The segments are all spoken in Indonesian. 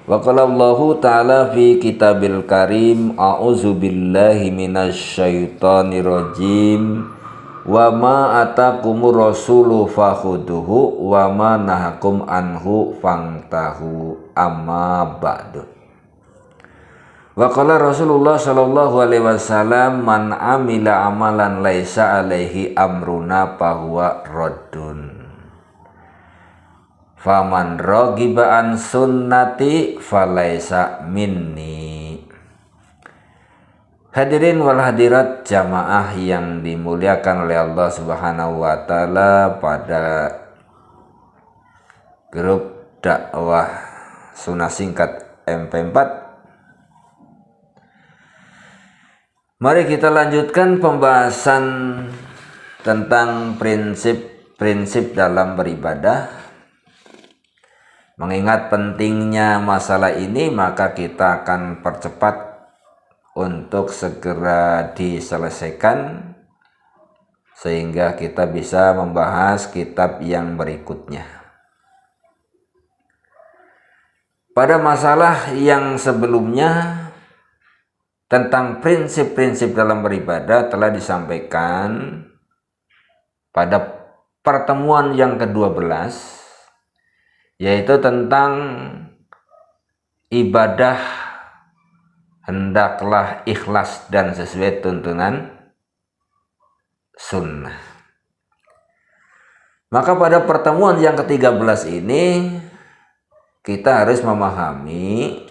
Wa qala Allahu ta'ala fi kitabil karim a'udzu billahi minasyaitonir rajim wa ma atakumur rasulu fakhuduhu wa ma nahakum anhu fangtahu amma ba'du. Wa qala Rasulullah sallallahu alaihi wasallam man amila amalan laisa alaihi amruna fahuwa raddun. Faman raghiba an sunnati falaisa minni. Hadirin wal hadirat jamaah yang dimuliakan oleh Allah Subhanahu wa taala pada grup dakwah Sunnah Singkat MP4. Mari kita lanjutkan pembahasan tentang prinsip-prinsip dalam beribadah. Mengingat pentingnya masalah ini, maka kita akan percepat untuk segera diselesaikan sehingga kita bisa membahas kitab yang berikutnya. Pada masalah yang sebelumnya tentang prinsip-prinsip dalam beribadah telah disampaikan pada pertemuan yang ke-12, yaitu tentang ibadah hendaklah ikhlas dan sesuai tuntunan sunnah. Maka pada pertemuan yang ke-13 ini kita harus memahami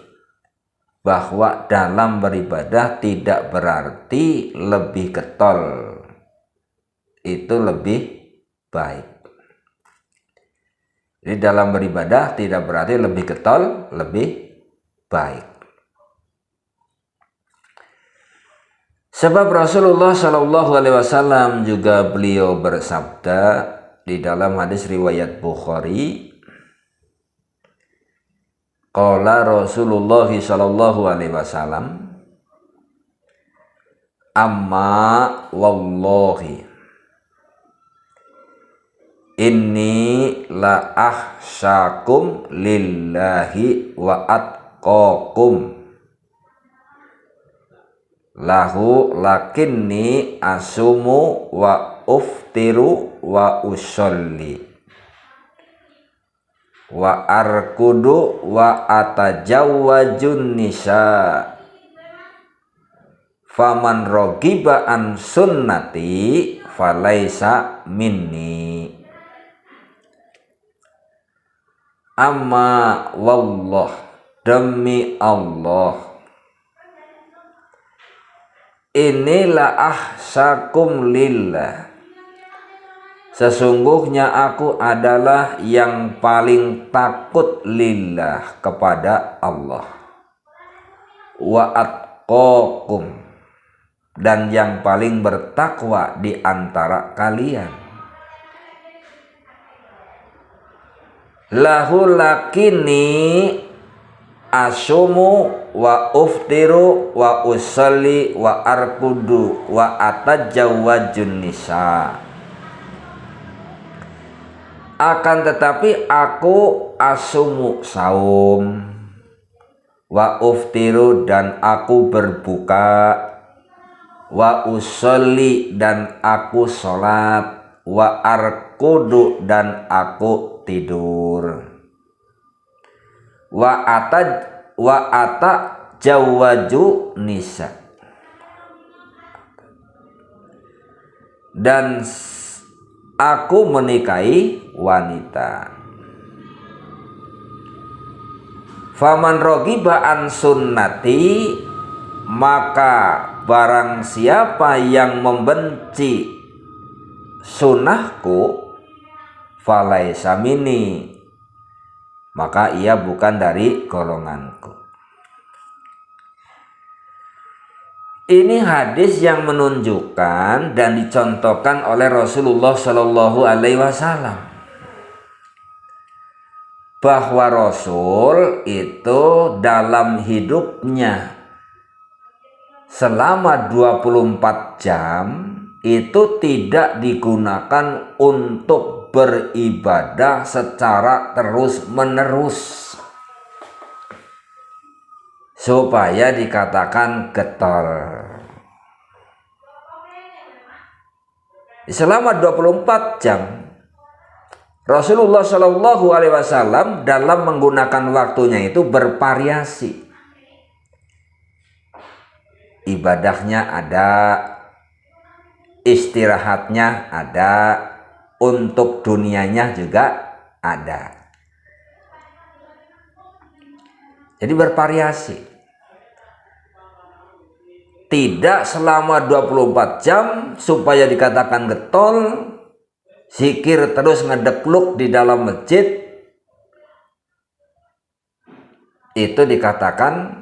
bahwa dalam beribadah tidak berarti lebih getol itu lebih baik. Jadi dalam beribadah tidak berarti lebih getol lebih baik. Sebab Rasulullah Shallallahu Alaihi Wasallam juga beliau bersabda di dalam hadis riwayat Bukhari, qala Rasulullah Shallallahu Alaihi Wasallam, amma wallahi inni la ahsyakum lillahi wa atqakum lahu lakinni asumu wa uftiru wa usolli wa arkudu wa atajawwajun nisa faman rogiba an sunnati falaisa minni. Amma wallah, demi Allah, inilah ahsakum lillah, sesungguhnya aku adalah yang paling takut lillah kepada Allah, wa atqakum, dan yang paling bertakwa di antara kalian. Lahu lakini asumu wa uftiru wa usalli wa arkudu wa atajawwajun nisa. Akan tetapi aku asumu saum, wa uftiru dan aku berbuka, wa usalli dan aku sholat, wa arkudu dan aku tidur, wa ata jawaju nisa, dan aku menikahi wanita. Faman rogiba an sunnati, maka barang siapa yang membenci sunnahku, falaisa minni, maka ia bukan dari golonganku. Ini hadis yang menunjukkan dan dicontohkan oleh Rasulullah Shallallahu Alaihi Wasallam bahwa Rasul itu dalam hidupnya selama 24 jam itu tidak digunakan untuk beribadah secara terus menerus. supaya dikatakan getol. Selama 24 jam Rasulullah Shallallahu Alaihi Wasallam dalam menggunakan waktunya itu bervariasi. Ibadahnya ada, istirahatnya ada, untuk dunianya juga ada. Jadi bervariasi. Tidak selama 24 jam supaya dikatakan getol, zikir terus ngedekluk di dalam masjid, itu dikatakan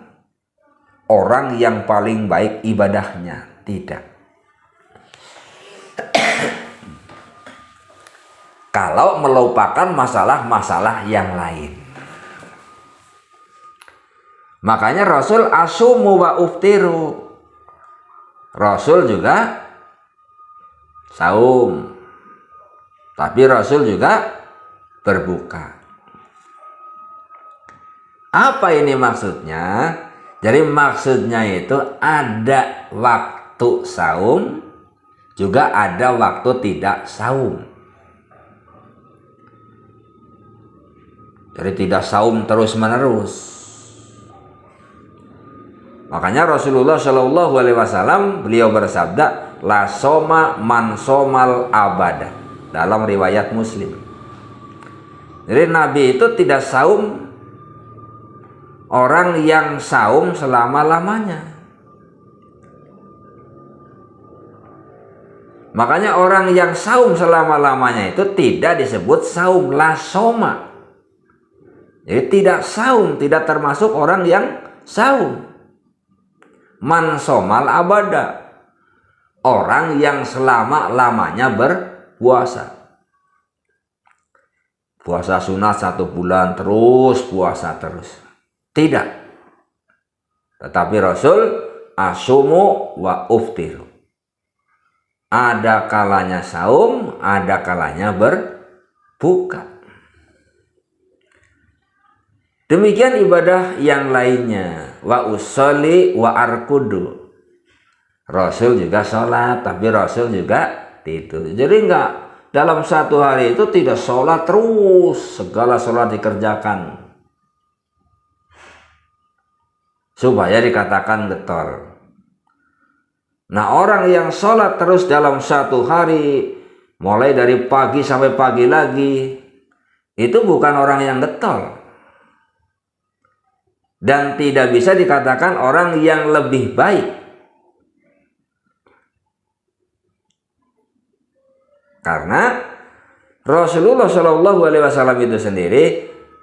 orang yang paling baik ibadahnya. Tidak. Kalau melupakan masalah-masalah yang lain. Makanya Rasul asumu wa uftiru. Rasul juga saum, tapi Rasul juga berbuka. Apa ini maksudnya? Jadi maksudnya itu ada waktu saum, juga ada waktu tidak saum. Jadi tidak saum terus-menerus. Makanya Rasulullah Shallallahu Alaihi Wasallam beliau bersabda, la soma man somal abada, dalam riwayat Muslim. Jadi Nabi itu tidak saum orang yang saum selama-lamanya. Makanya orang yang saum selama-lamanya itu tidak disebut saum, la soma. Jadi tidak saum, tidak termasuk orang yang saum. Man somal abada, orang yang selama-lamanya berpuasa. Puasa sunat 1 bulan terus, puasa terus. Tidak. Tetapi Rasul asumu wa uftiru. Ada kalanya saum, ada kalanya berbuka. Demikian ibadah yang lainnya. Wa usolli wa arkudu. Rasul juga sholat, tapi Rasul juga tidur. Jadi enggak dalam satu hari itu tidak sholat terus, segala sholat dikerjakan supaya dikatakan getol. Nah, orang yang sholat terus dalam satu hari, mulai dari pagi sampai pagi lagi, itu bukan orang yang getol. Dan tidak bisa dikatakan orang yang lebih baik. Karena Rasulullah Shallallahu Alaihi Wasallam itu sendiri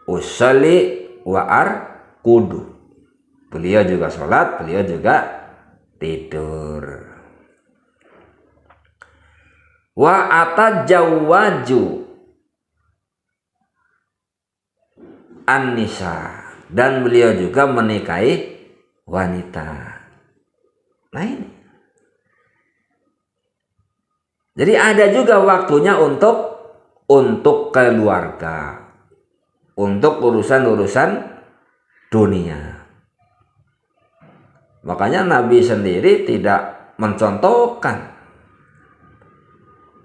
usolli wa arkudu. Beliau juga sholat, beliau juga tidur. Wa atajawwaju an-nisa, dan beliau juga menikahi wanita. Nah ini. Jadi ada juga waktunya untuk keluarga, untuk urusan-urusan dunia. Makanya Nabi sendiri tidak mencontohkan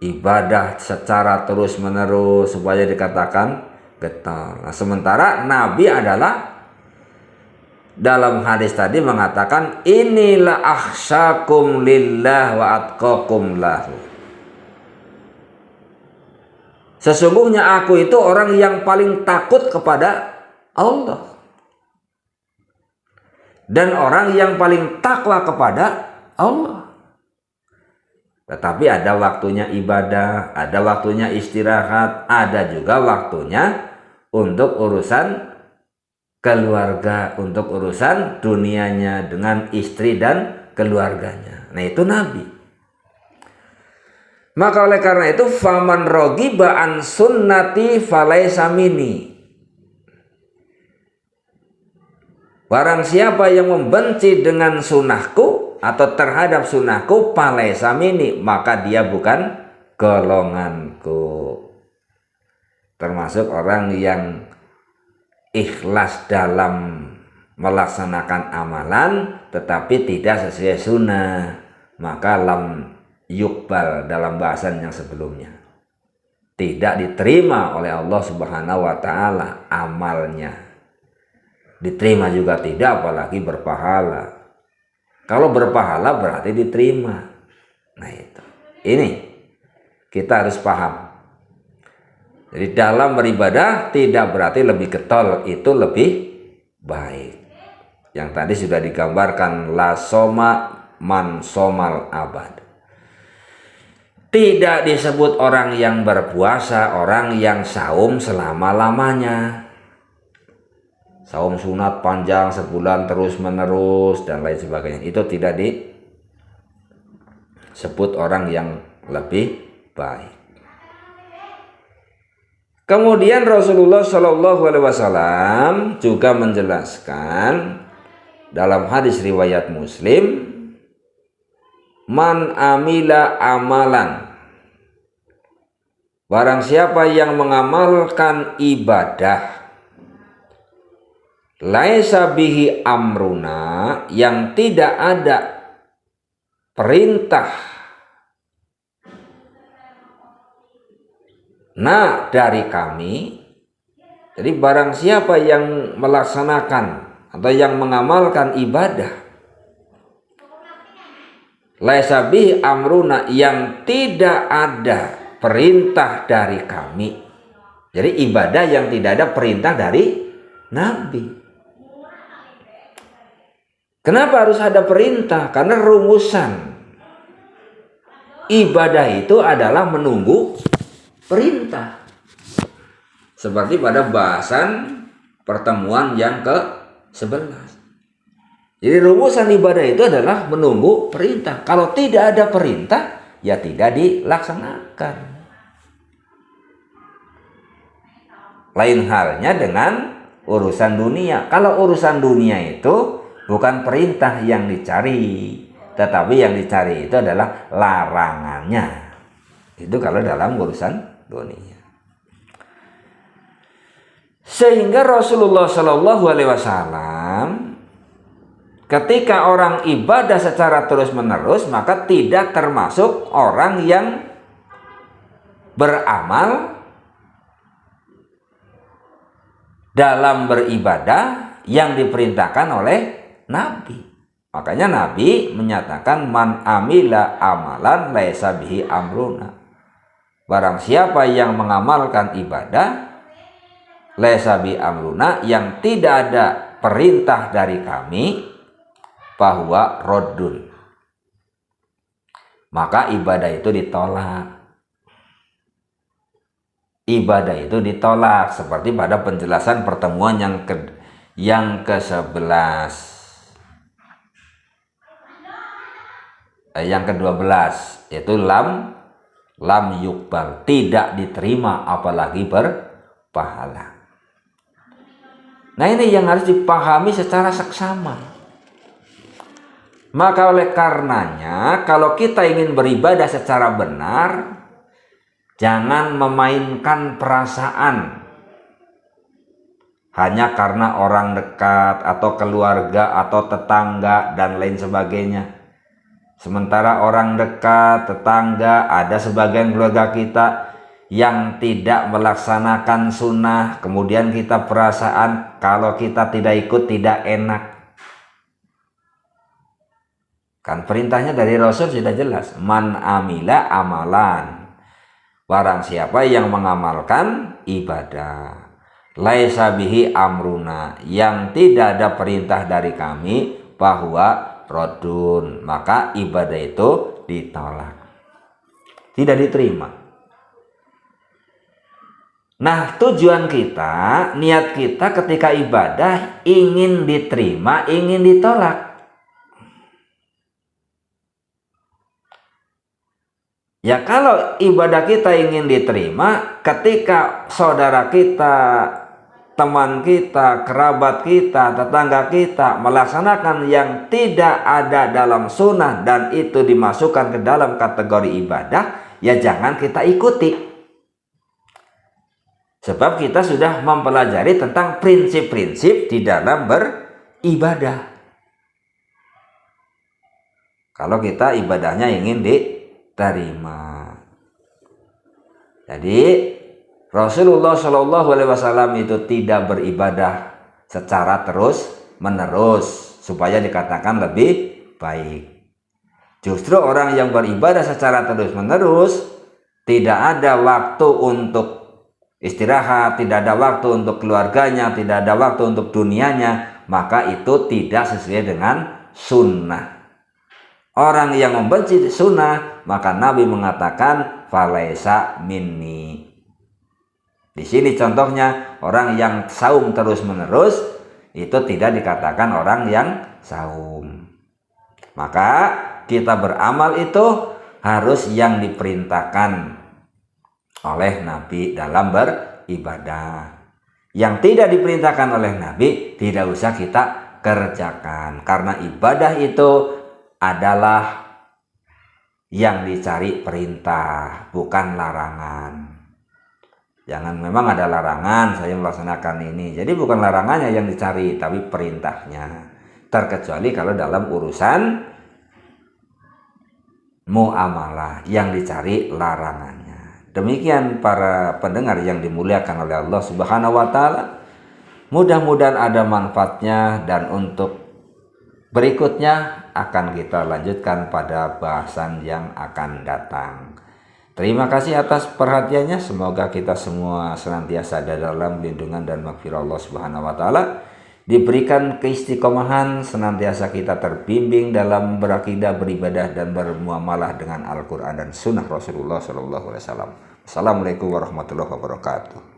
ibadah secara terus-menerus supaya dikatakan getol. Nah, sementara Nabi adalah dalam hadis tadi mengatakan inilah akhsyakum lillah wa atqakum lahu. Sesungguhnya aku itu orang yang paling takut kepada Allah dan orang yang paling takwa kepada Allah. Tetapi ada waktunya ibadah, ada waktunya istirahat, ada juga waktunya untuk urusan keluarga, untuk urusan dunianya dengan istri dan keluarganya. Nah itu Nabi. Maka oleh karena itu faman rogiba an sunnati falaisa minni. Barang siapa yang membenci dengan sunnahku atau terhadap sunnahku falaisa minni, maka dia bukan golonganku. Termasuk orang yang ikhlas dalam melaksanakan amalan tetapi tidak sesuai sunnah, maka lam yukbal dalam bahasan yang sebelumnya, tidak diterima oleh Allah Subhanahu wa taala amalnya. Diterima juga tidak, apalagi berpahala. Kalau berpahala berarti diterima. Nah itu. Ini kita harus paham. Jadi dalam beribadah tidak berarti lebih getol itu lebih baik. Yang tadi sudah digambarkan, la soma man somal abad. Tidak disebut orang yang berpuasa, orang yang saum selama-lamanya. Saum sunat panjang sebulan terus menerus dan lain sebagainya. Itu tidak disebut orang yang lebih baik. Kemudian Rasulullah Shallallahu Alaihi Wasallam juga menjelaskan dalam hadis riwayat Muslim, man amila amalan, barang siapa yang mengamalkan ibadah, laisa bihi amruna, yang tidak ada perintah dari kami. Jadi barang siapa yang melaksanakan atau yang mengamalkan ibadah, laisa bihi amruna, yang tidak ada perintah dari kami. Jadi ibadah yang tidak ada perintah dari Nabi. Kenapa harus ada perintah? Karena rumusan ibadah itu adalah menunggu perintah. Seperti pada bahasan pertemuan yang ke-11. Jadi rumusan ibadah itu adalah menunggu perintah. Kalau tidak ada perintah, ya tidak dilaksanakan. Lain halnya dengan urusan dunia. Kalau urusan dunia itu bukan perintah yang dicari, tetapi yang dicari itu adalah larangannya. Itu kalau dalam urusan dunia. Sehingga Rasulullah Shallallahu Alaihi Wasallam ketika orang ibadah secara terus-menerus, maka tidak termasuk orang yang beramal dalam beribadah yang diperintahkan oleh Nabi. Makanya Nabi menyatakan, man amila amalan laisa bihi amruna. Barang siapa yang mengamalkan ibadah, laisa bihi amruna, yang tidak ada perintah dari kami, bahwa roddun, maka ibadah itu ditolak. Ibadah itu ditolak, seperti pada penjelasan pertemuan yang ke-11, yang ke-12, yaitu lam yukbal, tidak diterima apalagi berpahala. Nah ini yang harus dipahami secara seksama. Maka oleh karenanya, kalau kita ingin beribadah secara benar, jangan memainkan perasaan hanya karena orang dekat atau keluarga atau tetangga dan lain sebagainya. Sementara orang dekat, tetangga, ada sebagian keluarga kita yang tidak melaksanakan sunnah, kemudian kita perasaan kalau kita tidak ikut tidak enak. Kan perintahnya dari Rasul sudah jelas, man amila amalan, barang siapa yang mengamalkan ibadah, laisa bihi amruna, yang tidak ada perintah dari kami, bahwa rodun, maka ibadah itu ditolak, tidak diterima. Nah tujuan kita, niat kita ketika ibadah ingin diterima, ingin ditolak. Ya kalau ibadah kita ingin diterima, ketika saudara kita, teman kita, kerabat kita, tetangga kita melaksanakan yang tidak ada dalam sunnah dan itu dimasukkan ke dalam kategori ibadah, ya jangan kita ikuti. Sebab kita sudah mempelajari tentang prinsip-prinsip di dalam ibadah. Kalau kita ibadahnya ingin diterima. Jadi Rasulullah Shallallahu Alaihi Wasallam itu tidak beribadah secara terus menerus supaya dikatakan lebih baik. Justru orang yang beribadah secara terus menerus tidak ada waktu untuk istirahat, tidak ada waktu untuk keluarganya, tidak ada waktu untuk dunianya, maka itu tidak sesuai dengan sunnah. Orang yang membenci sunnah, maka Nabi mengatakan falaisa minni. Di sini contohnya orang yang saum terus menerus itu tidak dikatakan orang yang saum. Maka kita beramal itu harus yang diperintahkan oleh Nabi dalam beribadah. Yang tidak diperintahkan oleh Nabi tidak usah kita kerjakan, karena ibadah itu adalah yang dicari perintah, bukan larangan. Jangan memang ada larangan saya melaksanakan ini, jadi bukan larangannya yang dicari tapi perintahnya. Terkecuali kalau dalam urusan muamalah yang dicari larangannya. Demikian para pendengar yang dimuliakan oleh Allah Subhanahu wa taala. Mudah-mudahan ada manfaatnya, dan untuk berikutnya akan kita lanjutkan pada bahasan yang akan datang. Terima kasih atas perhatiannya. Semoga kita semua senantiasa ada dalam lindungan dan maghfirah Allah Subhanahu wa taala. Diberikan keistiqomahan, senantiasa kita terbimbing dalam berakidah, beribadah dan bermuamalah dengan Al-Qur'an dan sunnah Rasulullah SAW. Assalamualaikum warahmatullahi wabarakatuh.